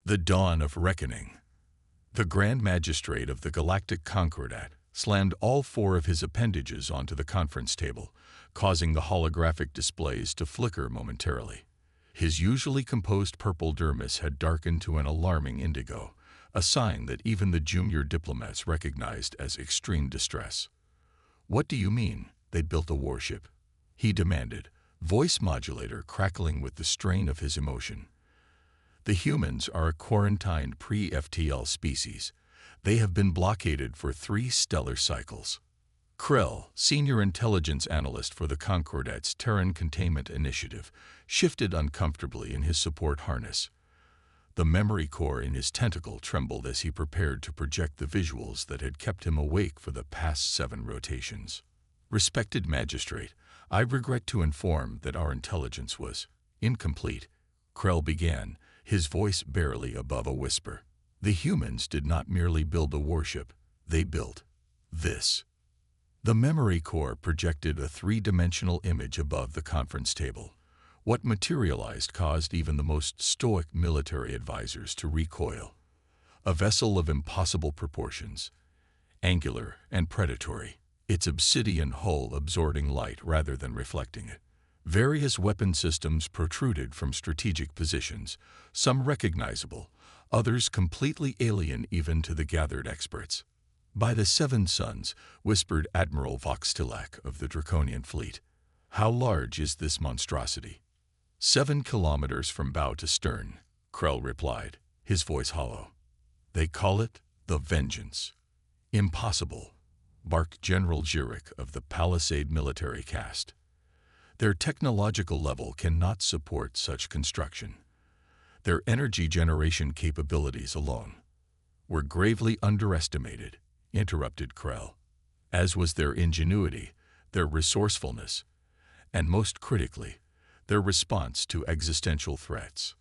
The dawn of reckoning. The Grand Magistrate of the Galactic Concordat slammed all four of his appendages onto the conference table, causing the holographic displays to flicker momentarily. His usually composed purple dermis had darkened to an alarming indigo, a sign that even the junior diplomats recognized as extreme distress. "What do you mean, they'd built a warship?" he demanded, voice modulator crackling with the strain of his emotion. "The humans are a quarantined pre-FTL species. They have been blockaded for 3 stellar cycles." Krell, senior intelligence analyst for the Concordat's Terran containment initiative, shifted uncomfortably in his support harness. The memory core in his tentacle trembled as he prepared to project the visuals that had kept him awake for the past 7 rotations. "Respected Magistrate, I regret to inform that our intelligence was incomplete," Krell began, his voice barely above a whisper. "The humans did not merely build a warship, they built this." The memory core projected a 3-dimensional image above the conference table. What materialized caused even the most stoic military advisors to recoil. A vessel of impossible proportions, angular and predatory, its obsidian hull absorbing light rather than reflecting it. Various weapon systems protruded from strategic positions, some recognizable, others completely alien even to the gathered experts. "By the 7 suns," whispered Admiral Voxtilak of the Draconian fleet. "How large is this monstrosity?" 7 kilometers from bow to stern," Krell replied, his voice hollow. "They call it the Vengeance." "Impossible," barked General Zurich of the Palisade military caste. "Their technological level cannot support such construction. Their energy generation capabilities alone were gravely underestimated," interrupted Krell, "as was their ingenuity, their resourcefulness, and most critically, their response to existential threats."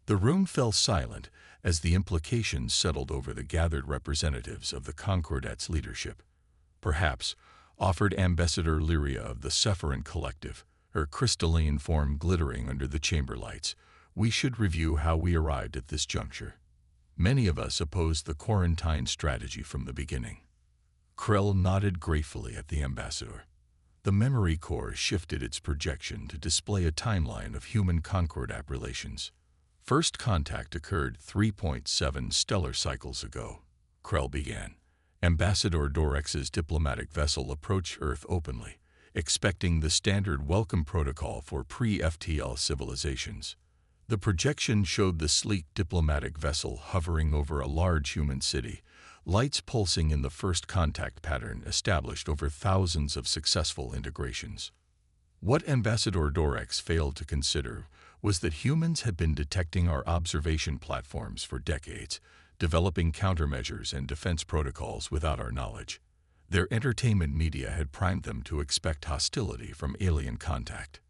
The room fell silent as the implications settled over the gathered representatives of the Concordat's leadership. "Perhaps," offered Ambassador Lyria of the Sephiran Collective, her crystalline form glittering under the chamber lights, "we should review how we arrived at this juncture. Many of us opposed the quarantine strategy from the beginning." Krell nodded gratefully at the ambassador. The memory core shifted its projection to display a timeline of human Concordat relations. "First contact occurred 3.7 stellar cycles ago," Krell began. "Ambassador Dorex's diplomatic vessel approached Earth openly, expecting the standard welcome protocol for pre-FTL civilizations. The projection showed the sleek diplomatic vessel hovering over a large human city, lights pulsing in the first contact pattern established over thousands of successful integrations. What Ambassador Dorex failed to consider was that humans had been detecting our observation platforms for decades, developing countermeasures and defense protocols without our knowledge. Their entertainment media had primed them to expect hostility from alien contact.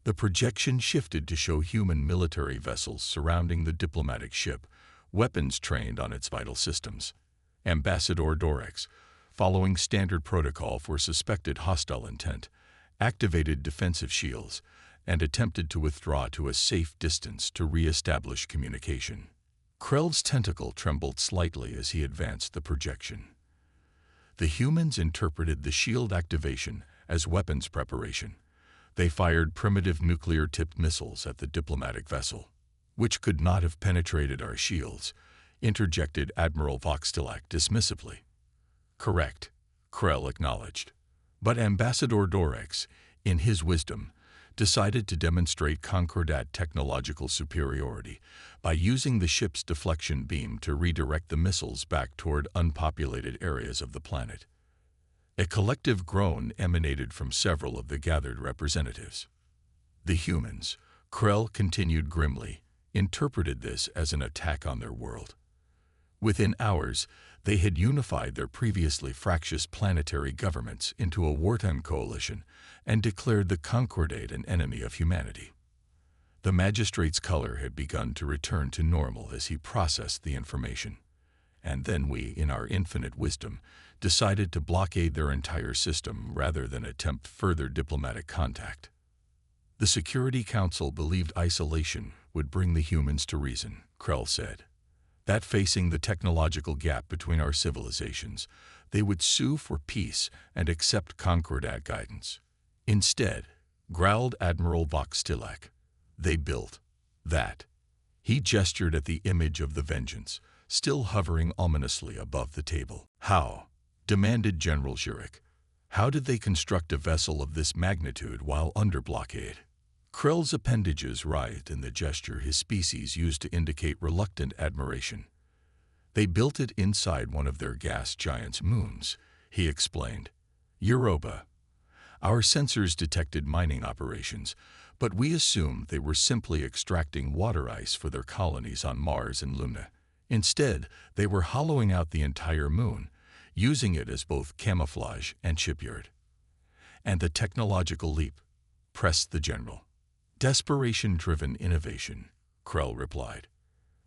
The projection shifted to show human military vessels surrounding the diplomatic ship, weapons trained on its vital systems. Ambassador Dorex, following standard protocol for suspected hostile intent, activated defensive shields and attempted to withdraw to a safe distance to re-establish communication. Krell's tentacle trembled slightly as he advanced the projection. The humans interpreted the shield activation as weapons preparation. They fired primitive nuclear-tipped missiles at the diplomatic vessel, "which could not have penetrated our shields," interjected Admiral Voxtilak dismissively. "Correct," Krell acknowledged. But Ambassador Dorex, in his wisdom, decided to demonstrate Concordat technological superiority by using the ship's deflection beam to redirect the missiles back toward unpopulated areas of the planet. A collective groan emanated from several of the gathered representatives. The humans, Krell continued grimly, interpreted this as an attack on their world. Within hours, they had unified their previously fractious planetary governments into a wartime coalition and declared the Concordat an enemy of humanity. The magistrate's color had begun to return to normal as he processed the information. And then we, in our infinite wisdom, decided to blockade their entire system rather than attempt further diplomatic contact. The Security Council believed isolation would bring the humans to reason, Krell said. That facing the technological gap between our civilizations, they would sue for peace and accept Concordat guidance. Instead, growled Admiral Voxtilak, they built that. He gestured at the image of the Vengeance, still hovering ominously above the table. How? Demanded General Zurich. How did they construct a vessel of this magnitude while under blockade? Krell's appendages writhed in the gesture his species used to indicate reluctant admiration. They built it inside one of their gas giant's moons, he explained. Europa. Our sensors detected mining operations, but we assumed they were simply extracting water ice for their colonies on Mars and Luna. Instead, they were hollowing out the entire moon, using it as both camouflage and shipyard. And the technological leap, pressed the general. Desperation-driven innovation, Krell replied.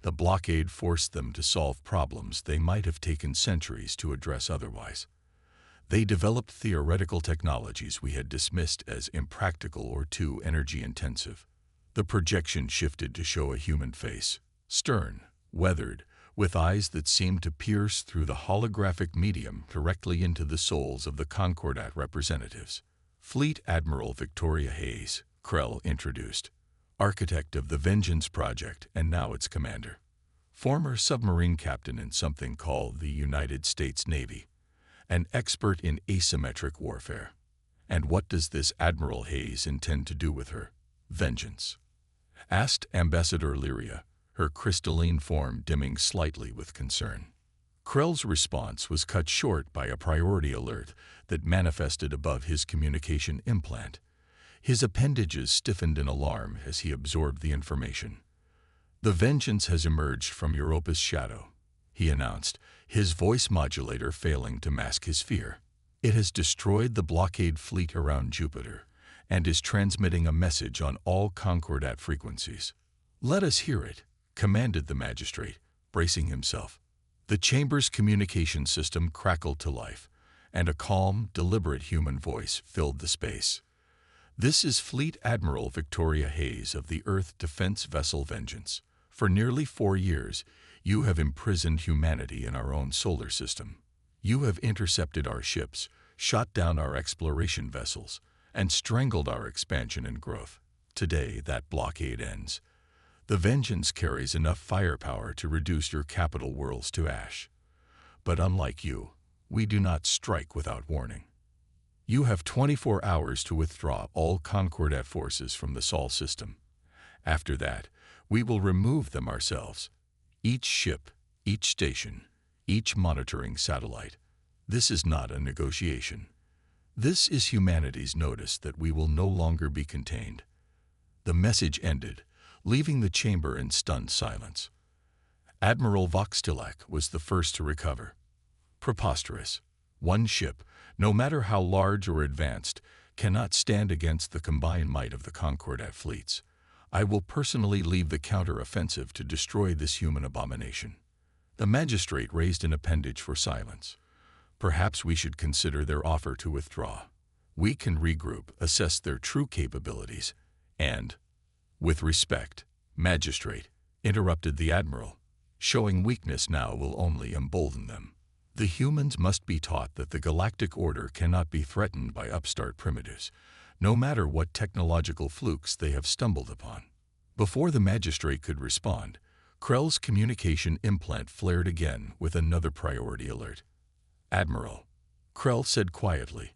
The blockade forced them to solve problems they might have taken centuries to address otherwise. They developed theoretical technologies we had dismissed as impractical or too energy-intensive. The projection shifted to show a human face, stern, weathered, with eyes that seemed to pierce through the holographic medium directly into the souls of the Concordat representatives. Fleet Admiral Victoria Hayes, Krell introduced, architect of the Vengeance Project and now its commander. Former submarine captain in something called the United States Navy. An expert in asymmetric warfare. And what does this Admiral Hayes intend to do with her? Vengeance? Asked Ambassador Lyria, her crystalline form dimming slightly with concern. Krell's response was cut short by a priority alert that manifested above his communication implant. His appendages stiffened in alarm as he absorbed the information. The Vengeance has emerged from Europa's shadow, he announced, his voice modulator failing to mask his fear. It has destroyed the blockade fleet around Jupiter and is transmitting a message on all Concordat frequencies. Let us hear it, commanded the magistrate, bracing himself. The chamber's communication system crackled to life, and a calm, deliberate human voice filled the space. This is Fleet Admiral Victoria Hayes of the Earth Defense Vessel Vengeance. For nearly 4 years, you have imprisoned humanity in our own solar system. You have intercepted our ships, shot down our exploration vessels, and strangled our expansion and growth. Today, that blockade ends. The Vengeance carries enough firepower to reduce your capital worlds to ash. But unlike you, we do not strike without warning. You have 24 hours to withdraw all Concordat forces from the Sol system. After that, we will remove them ourselves. Each ship, each station, each monitoring satellite. This is not a negotiation. This is humanity's notice that we will no longer be contained. The message ended, leaving the chamber in stunned silence. Admiral Voxtilak was the first to recover. Preposterous. One ship, no matter how large or advanced, cannot stand against the combined might of the Concordat fleets. I will personally lead the counter-offensive to destroy this human abomination. The magistrate raised an appendage for silence. Perhaps we should consider their offer to withdraw. We can regroup, assess their true capabilities, and, with respect, magistrate, interrupted the admiral. Showing weakness now will only embolden them. The humans must be taught that the galactic order cannot be threatened by upstart primitives, no matter what technological flukes they have stumbled upon. Before the magistrate could respond, Krell's communication implant flared again with another priority alert. Admiral, Krell said quietly,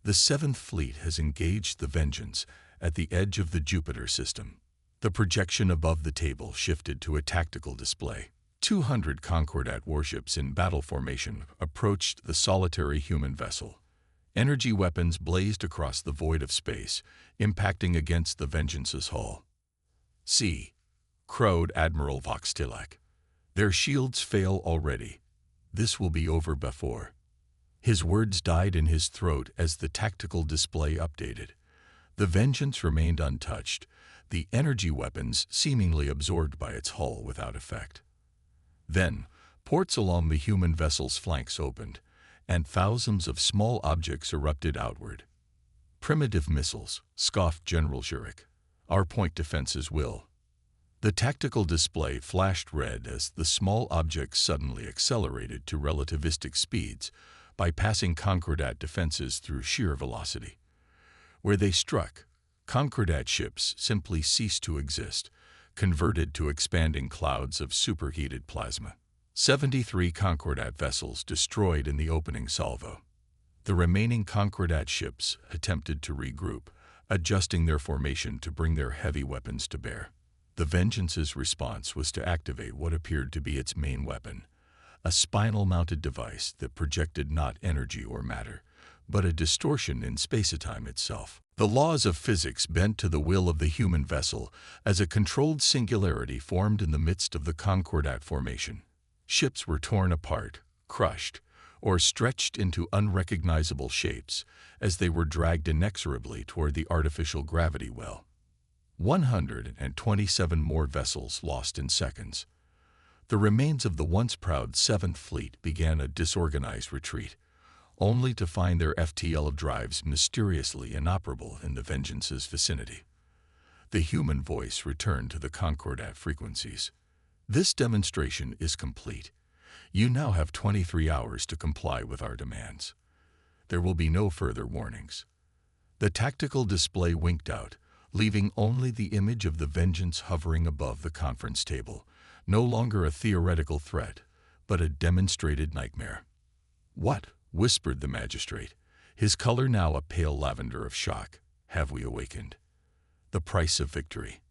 the 7th Fleet has engaged the Vengeance at the edge of the Jupiter system. The projection above the table shifted to a tactical display. 200 Concordat warships in battle formation approached the solitary human vessel. Energy weapons blazed across the void of space, impacting against the Vengeance's hull. See, crowed Admiral Voxtilak. Their shields fail already. This will be over before. His words died in his throat as the tactical display updated. The Vengeance remained untouched, the energy weapons seemingly absorbed by its hull without effect. Then, ports along the human vessel's flanks opened, and thousands of small objects erupted outward. Primitive missiles, scoffed General Zurich. Our point defenses will. The tactical display flashed red as the small object suddenly accelerated to relativistic speeds, bypassing Concordat defenses through sheer velocity. Where they struck, Concordat ships simply ceased to exist, converted to expanding clouds of superheated plasma. 73 Concordat vessels destroyed in the opening salvo. The remaining Concordat ships attempted to regroup, adjusting their formation to bring their heavy weapons to bear. The Vengeance's response was to activate what appeared to be its main weapon, a spinal-mounted device that projected not energy or matter, but a distortion in space-time itself. The laws of physics bent to the will of the human vessel as a controlled singularity formed in the midst of the Concordat formation. Ships were torn apart, crushed, or stretched into unrecognizable shapes as they were dragged inexorably toward the artificial gravity well. 127 more vessels lost in seconds. The remains of the once proud 7th Fleet began a disorganized retreat, only to find their FTL drives mysteriously inoperable in the Vengeance's vicinity. The human voice returned to the Concordat frequencies. This demonstration is complete. You now have 23 hours to comply with our demands. There will be no further warnings. The tactical display winked out, leaving only the image of the Vengeance hovering above the conference table, no longer a theoretical threat, but a demonstrated nightmare. "What?" whispered the magistrate, his color now a pale lavender of shock. "Have we awakened?" The price of victory.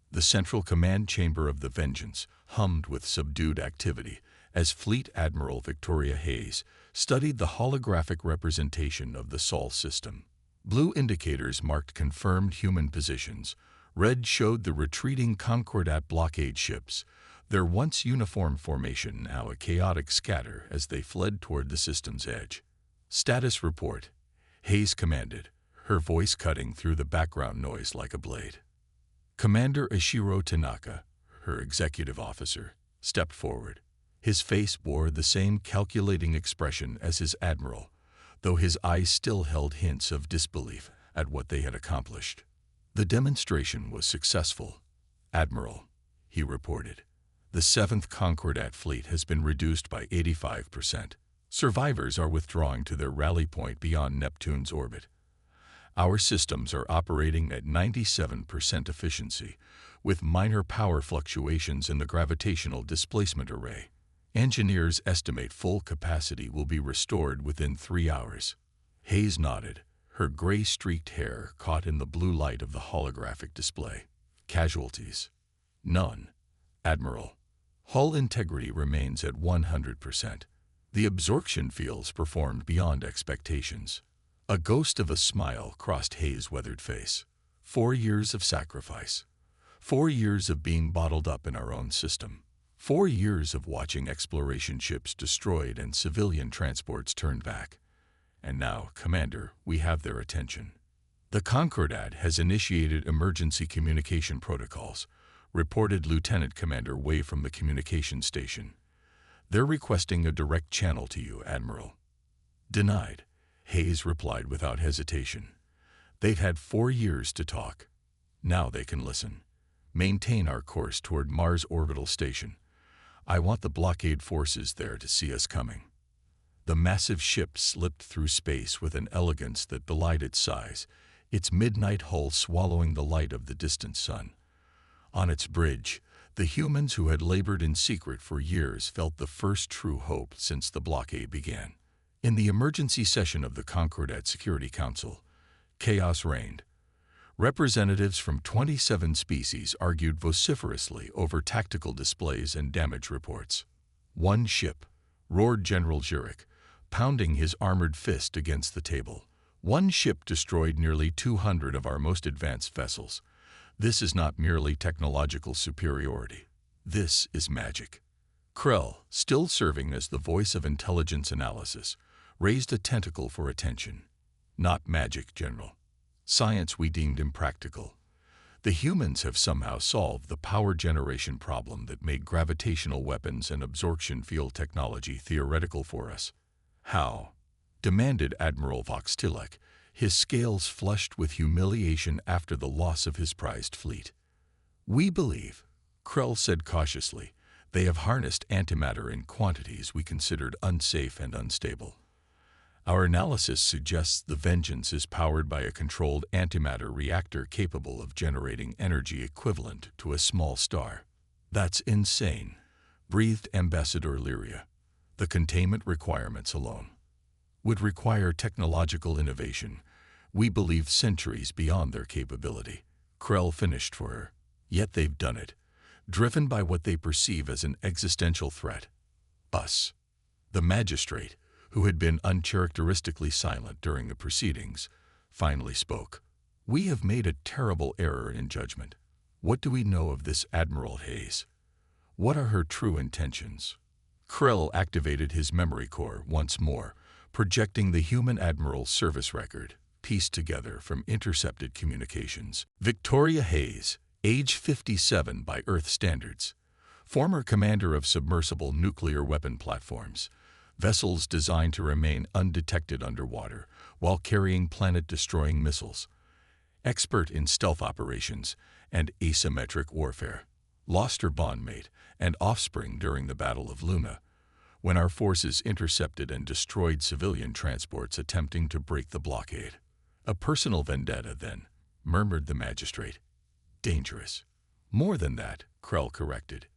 The central command chamber of the Vengeance hummed with subdued activity as Fleet Admiral Victoria Hayes studied the holographic representation of the Sol system. Blue indicators marked confirmed human positions. Red showed the retreating Concordat blockade ships, their once uniform formation now a chaotic scatter as they fled toward the system's edge. "Status report," Hayes commanded, her voice cutting through the background noise like a blade. Commander Ishiro Tanaka, her executive officer, stepped forward. His face bore the same calculating expression as his admiral, though his eyes still held hints of disbelief at what they had accomplished. "The demonstration was successful, Admiral," he reported. "The 7th Concordat Fleet has been reduced by 85%. Survivors are withdrawing to their rally point beyond Neptune's orbit. Our systems are operating at 97% efficiency, with minor power fluctuations in the gravitational displacement array. Engineers estimate full capacity will be restored within 3 hours." Hayes nodded, her gray-streaked hair caught in the blue light of the holographic display. "Casualties?" "None, Admiral. Hull integrity remains at 100%. The absorption fields performed beyond expectations." A ghost of a smile crossed Hayes' weathered face. 4 years of sacrifice. 4 years of being bottled up in our own system. 4 years of watching exploration ships destroyed and civilian transports turned back. And now, Commander, we have their attention. "The Concordat has initiated emergency communication protocols," reported Lieutenant Commander Wei from the communication station. "They're requesting a direct channel to you, Admiral." "Denied," Hayes replied without hesitation. "They've had 4 years to talk. Now they can listen. Maintain our course toward Mars Orbital Station. I want the blockade forces there to see us coming." The massive ship slipped through space with an elegance that belied its size, its midnight hull swallowing the light of the distant sun. On its bridge, the humans who had labored in secret for years felt the first true hope since the blockade began. In the emergency session of the Concordat Security Council, chaos reigned. Representatives from 27 species argued vociferously over tactical displays and damage reports. "One ship," roared General Zurich, pounding his armored fist against the table. "One ship destroyed nearly 200 of our most advanced vessels. This is not merely technological superiority. This is magic." Krell, still serving as the voice of intelligence analysis, raised a tentacle for attention. "Not magic, General. Science we deemed impractical. The humans have somehow solved the power generation problem that made gravitational weapons and absorption field technology theoretical for us." "How?" demanded Admiral Voxtilek, his scales flushed with humiliation after the loss of his prized fleet. "We believe," Krell said cautiously. They have harnessed antimatter in quantities we considered unsafe and unstable. Our analysis suggests the Vengeance is powered by a controlled antimatter reactor capable of generating energy equivalent to a small star. That's insane, breathed Ambassador Lyria. The containment requirements alone would require technological innovation, we believe centuries beyond their capability. Krell finished for her. Yet they've done it, driven by what they perceive as an existential threat. Us. The magistrate, who had been uncharacteristically silent during the proceedings, finally spoke. We have made a terrible error in judgment. What do we know of this Admiral Hayes? What are her true intentions? Krell activated his memory core once more, projecting the human admiral's service record, pieced together from intercepted communications. Victoria Hayes, age 57 by Earth standards, former commander of submersible nuclear weapon platforms, vessels designed to remain undetected underwater while carrying planet-destroying missiles, expert in stealth operations and asymmetric warfare, lost her bondmate and offspring during the Battle of Luna, when our forces intercepted and destroyed civilian transports attempting to break the blockade. A personal vendetta, then, murmured the magistrate. Dangerous. More than that, Krell corrected.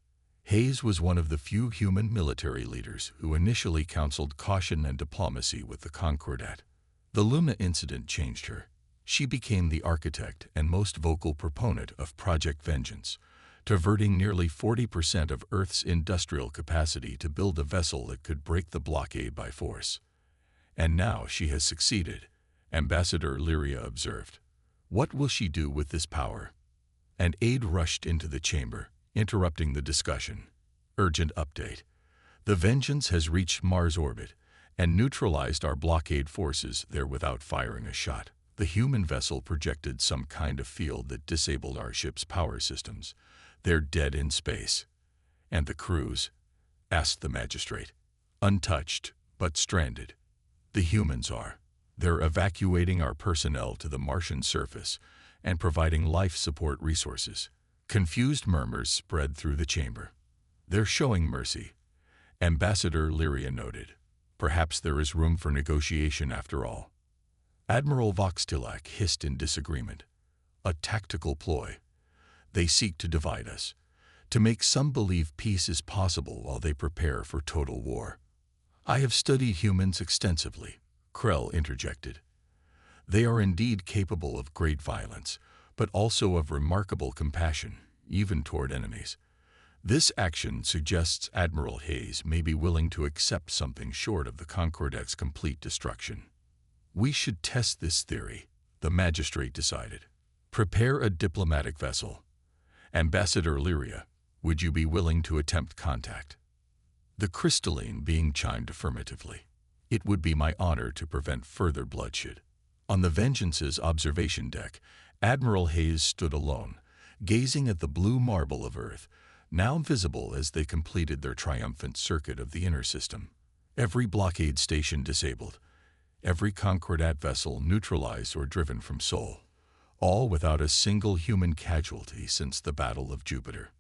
Hayes was one of the few human military leaders who initially counseled caution and diplomacy with the Concordat. The Luna incident changed her. She became the architect and most vocal proponent of Project Vengeance, diverting nearly 40% of Earth's industrial capacity to build a vessel that could break the blockade by force. And now she has succeeded, Ambassador Lyria observed. What will she do with this power? An aide rushed into the chamber, interrupting the discussion. Urgent update. The Vengeance has reached Mars orbit and neutralized our blockade forces there without firing a shot. The human vessel projected some kind of field that disabled our ship's power systems. They're dead in space. And the crews? Asked the magistrate. Untouched, but stranded. The humans are. They're evacuating our personnel to the Martian surface and providing life support resources. Confused murmurs spread through the chamber. They're showing mercy, Ambassador Lyria noted. Perhaps there is room for negotiation after all. Admiral Voxtilak hissed in disagreement. A tactical ploy. They seek to divide us, to make some believe peace is possible while they prepare for total war. I have studied humans extensively, Krell interjected. They are indeed capable of great violence, but also of remarkable compassion, even toward enemies. This action suggests Admiral Hayes may be willing to accept something short of the Concordat's complete destruction. We should test this theory, the magistrate decided. Prepare a diplomatic vessel. Ambassador Lyria, would you be willing to attempt contact? The crystalline being chimed affirmatively. It would be my honor to prevent further bloodshed. On the Vengeance's observation deck, Admiral Hayes stood alone, gazing at the blue marble of Earth, now visible as they completed their triumphant circuit of the inner system. Every blockade station disabled, every Concordat vessel neutralized or driven from Sol, all without a single human casualty since the Battle of Jupiter.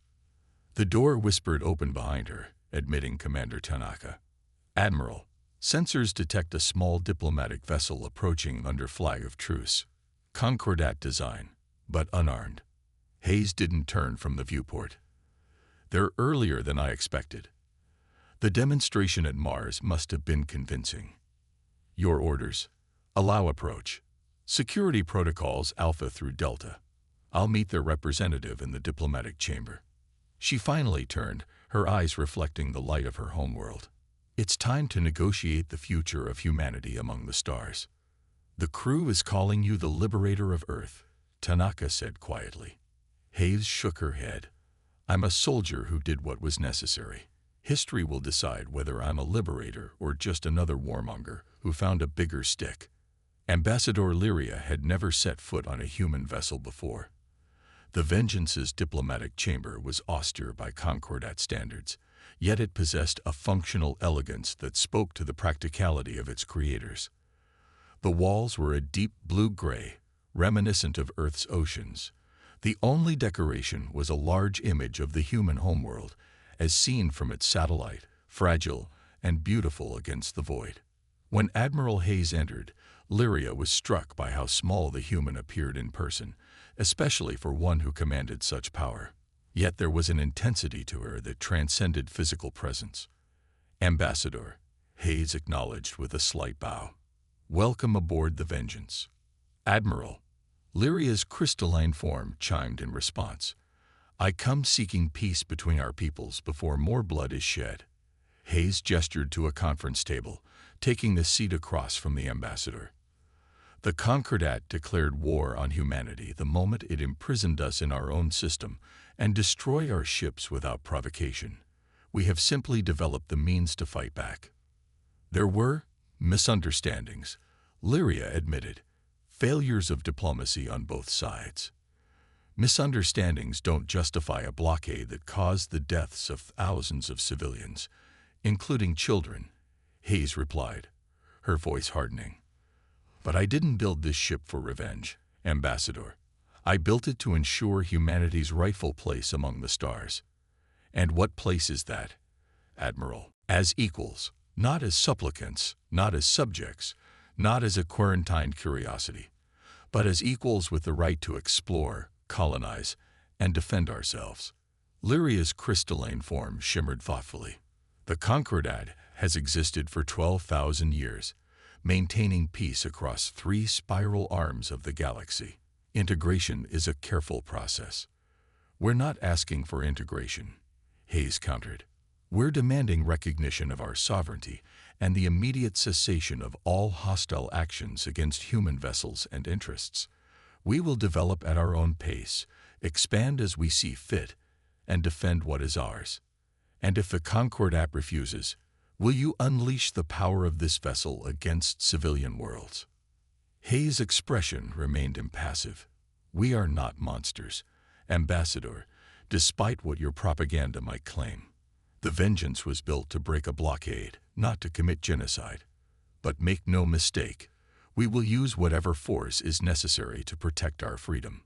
The door whispered open behind her, admitting Commander Tanaka. Admiral, sensors detect a small diplomatic vessel approaching under flag of truce. Concordat design, but unarmed. Hayes didn't turn from the viewport. They're earlier than I expected. The demonstration at Mars must have been convincing. Your orders. Allow approach. Security protocols Alpha through Delta. I'll meet their representative in the diplomatic chamber. She finally turned, her eyes reflecting the light of her homeworld. It's time to negotiate the future of humanity among the stars. The crew is calling you the liberator of Earth, Tanaka said quietly. Hayes shook her head. I'm a soldier who did what was necessary. History will decide whether I'm a liberator or just another warmonger who found a bigger stick. Ambassador Lyria had never set foot on a human vessel before. The Vengeance's diplomatic chamber was austere by Concordat standards, yet it possessed a functional elegance that spoke to the practicality of its creators. The walls were a deep blue-gray, reminiscent of Earth's oceans. The only decoration was a large image of the human homeworld, as seen from its satellite, fragile and beautiful against the void. When Admiral Hayes entered, Lyria was struck by how small the human appeared in person, especially for one who commanded such power. Yet there was an intensity to her that transcended physical presence. "Ambassador," Hayes acknowledged with a slight bow. "Welcome aboard the Vengeance." "Admiral," Lyria's crystalline form chimed in response. "I come seeking peace between our peoples before more blood is shed." Hayes gestured to a conference table, taking the seat across from the ambassador. "The Concordat declared war on humanity the moment it imprisoned us in our own system and destroyed our ships without provocation. We have simply developed the means to fight back." "There were misunderstandings," Lyria admitted. "Failures of diplomacy on both sides." "Misunderstandings don't justify a blockade that caused the deaths of thousands of civilians, including children," Hayes replied, her voice hardening. "But I didn't build this ship for revenge, Ambassador. I built it to ensure humanity's rightful place among the stars." "And what place is that, Admiral?" "As equals, not as supplicants, not as subjects, not as a quarantined curiosity, but as equals with the right to explore, colonize, and defend ourselves." Lyria's crystalline form shimmered thoughtfully. "The Concordat has existed for 12,000 years, maintaining peace across 3 spiral arms of the galaxy. Integration is a careful process." "We're not asking for integration," Hayes countered. "We're demanding recognition of our sovereignty and the immediate cessation of all hostile actions against human vessels and interests. We will develop at our own pace, expand as we see fit, and defend what is ours. And if the Concordat refuses, will you unleash the power of this vessel against civilian worlds?" Hayes' expression remained impassive. "We are not monsters, Ambassador, despite what your propaganda might claim. The Vengeance was built to break a blockade, not to commit genocide. But make no mistake, we will use whatever force is necessary to protect our freedom."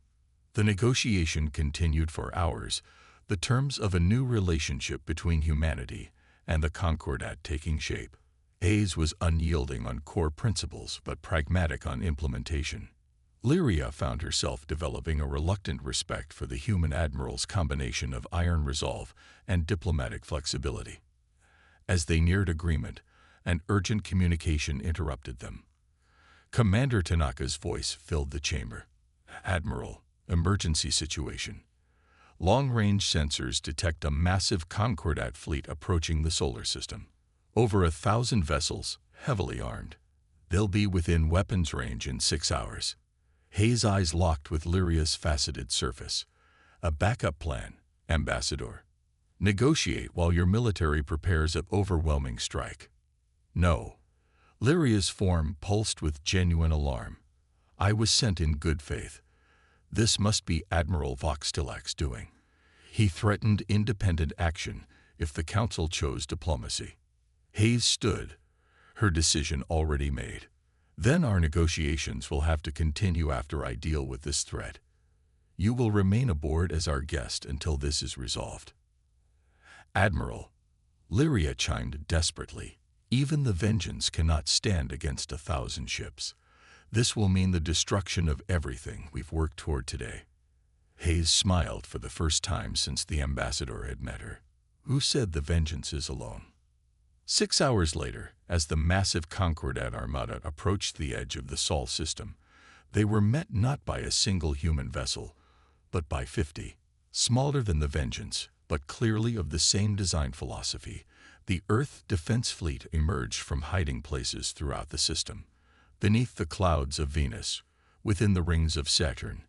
The negotiation continued for hours, the terms of a new relationship between humanity and the Concordat taking shape. Hayes was unyielding on core principles but pragmatic on implementation. Lyria found herself developing a reluctant respect for the human admiral's combination of iron resolve and diplomatic flexibility. As they neared agreement, an urgent communication interrupted them. Commander Tanaka's voice filled the chamber. "Admiral, emergency situation. Long-range sensors detect a massive Concordat fleet approaching the solar system. Over 1,000 vessels, heavily armed. They'll be within weapons range in 6 hours." Hayes' eyes locked with Lyria's faceted surface. "A backup plan, Ambassador. Negotiate while your military prepares an overwhelming strike." "No." Lyria's form pulsed with genuine alarm. "I was sent in good faith. This must be Admiral Voxtilak's doing. He threatened independent action if the Council chose diplomacy." Hayes stood, her decision already made. "Then our negotiations will have to continue after I deal with this threat. You will remain aboard as our guest until this is resolved." "Admiral," Lyria chimed desperately, "even the Vengeance cannot stand against 1,000 ships. This will mean the destruction of everything we've worked toward today." Hayes smiled for the first time since the ambassador had met her. "Who said the Vengeance is alone?" 6 hours later, as the massive Concordat armada approached the edge of the Sol system, they were met not by a single human vessel, but by 50. Smaller than the Vengeance, but clearly of the same design philosophy, the Earth Defense Fleet emerged from hiding places throughout the system. Beneath the clouds of Venus, within the rings of Saturn,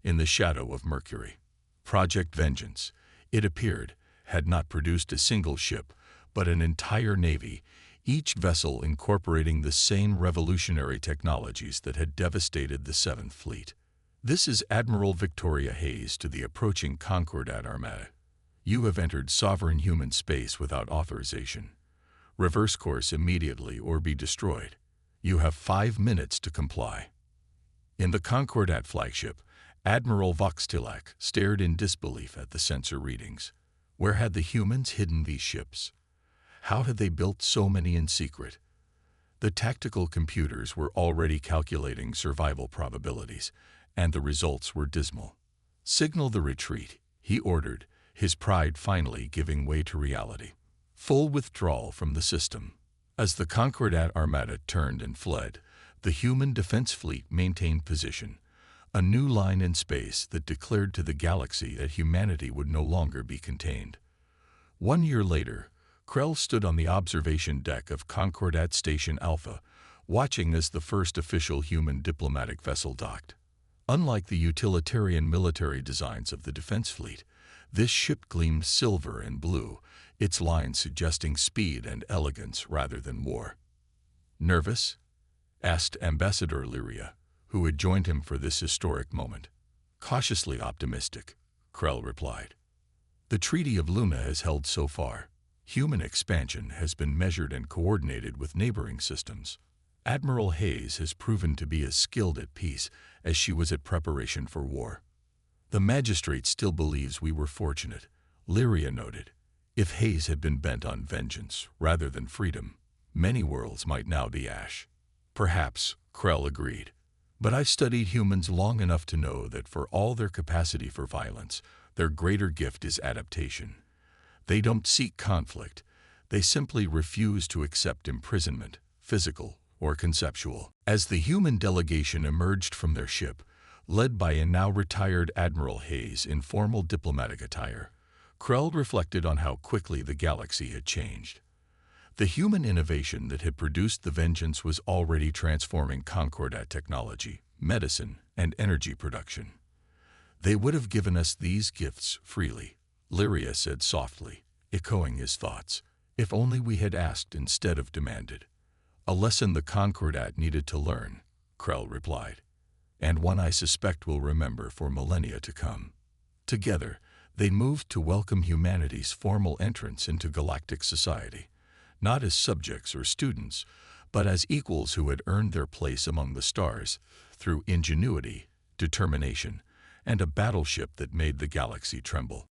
in the shadow of Mercury. Project Vengeance, it appeared, had not produced a single ship, but an entire navy, each vessel incorporating the same revolutionary technologies that had devastated the Seventh Fleet. "This is Admiral Victoria Hayes to the approaching Concordat Armada. You have entered sovereign human space without authorization. Reverse course immediately or be destroyed. You have 5 minutes to comply." In the Concordat flagship, Admiral Voxtilak stared in disbelief at the sensor readings. Where had the humans hidden these ships? How had they built so many in secret? The tactical computers were already calculating survival probabilities, and the results were dismal. "Signal the retreat," he ordered, his pride finally giving way to reality. Full withdrawal from the system. As the Concordat armada turned and fled, the human defense fleet maintained position, a new line in space that declared to the galaxy that humanity would no longer be contained. 1 year later, Krell stood on the observation deck of Concordat Station Alpha, watching as the first official human diplomatic vessel docked. Unlike the utilitarian military designs of the defense fleet, this ship gleamed silver and blue, its lines suggesting speed and elegance rather than war. "Nervous?" asked Ambassador Lyria, who had joined him for this historic moment. "Cautiously optimistic," Krell replied. "The Treaty of Luna has held so far. Human expansion has been measured and coordinated with neighboring systems. Admiral Hayes has proven to be as skilled at peace as she was at preparation for war. The magistrate still believes we were fortunate," Lyria noted. "If Hayes had been bent on vengeance rather than freedom, many worlds might now be ash." "Perhaps," Krell agreed. "But I've studied humans long enough to know that for all their capacity for violence, their greater gift is adaptation. They don't seek conflict. They simply refuse to accept imprisonment, physical or conceptual." As the human delegation emerged from their ship, led by a now retired Admiral Hayes in formal diplomatic attire, Krell reflected on how quickly the galaxy had changed. The human innovation that had produced the vengeance was already transforming Concordat technology, medicine, and energy production. "They would have given us these gifts freely," Lyria said softly, echoing his thoughts, "if only we had asked instead of demanded." "A lesson the Concordat needed to learn," Krell replied, "and one I suspect will remember for millennia to come." Together, they moved to welcome humanity's formal entrance into galactic society, not as subjects or students, but as equals who had earned their place among the stars through ingenuity, determination, and a battleship that made the galaxy tremble.